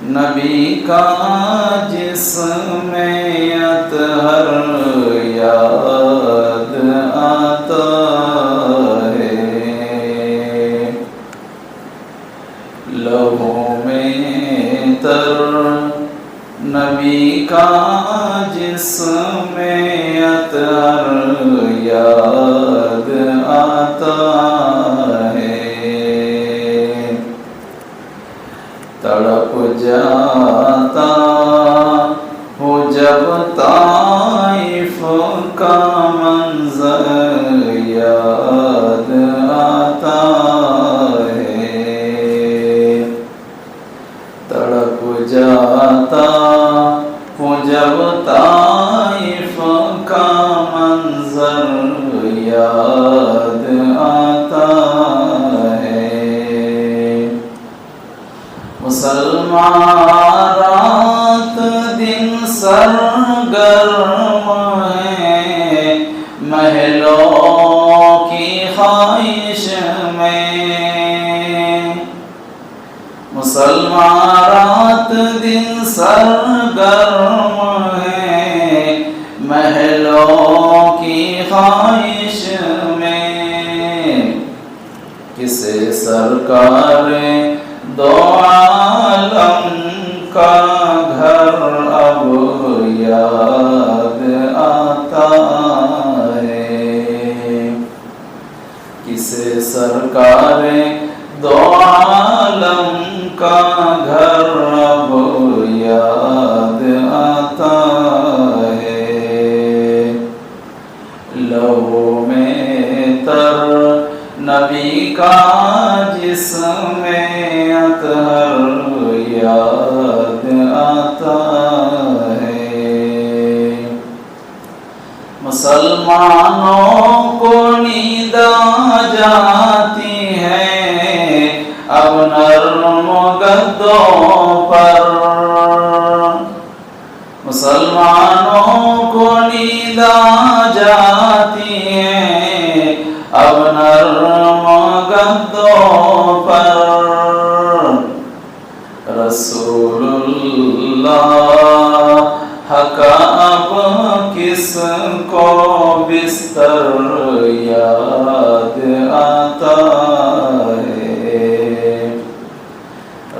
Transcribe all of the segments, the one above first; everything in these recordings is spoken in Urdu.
نبی کا جسم اطہر یاد آتا ہے، لہو میں تر نبی کا جسم اطہر یاد آتا ہے، تڑپ جاتا ہوں جب طائف کا منظر یاد آتا ہے، تڑپ جاتا ہوں جب طائف کا منظر یاد آتا ہے۔ مسلمان رات دن سرگرم ہیں محلوں کی خواہش میں، مسلمان رات دن سرگرم ہیں محلوں کی خواہش میں، کسے سرکار دو عالم کا گھر اب یاد آتا ہے، کسے سرکار دو عالم کا گھر اب یاد آتا ہے، لہو میں تر نبی کا جسم اطہر یاد آتا ہے، مسلمانوں کو نیند آ جاتی ہے اب نرم گدوں پر، مسلمانوں کو نیند آ جاتی ہے اب نرم گدوں پر، رسول اللہ کا اب کس کو بستر یاد آتا ہے،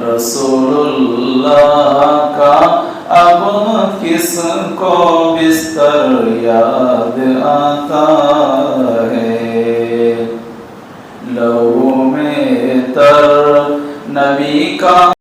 رسول اللہ کا اب کس کو بستر یاد آتا ہے، لہو میں تر نبی کا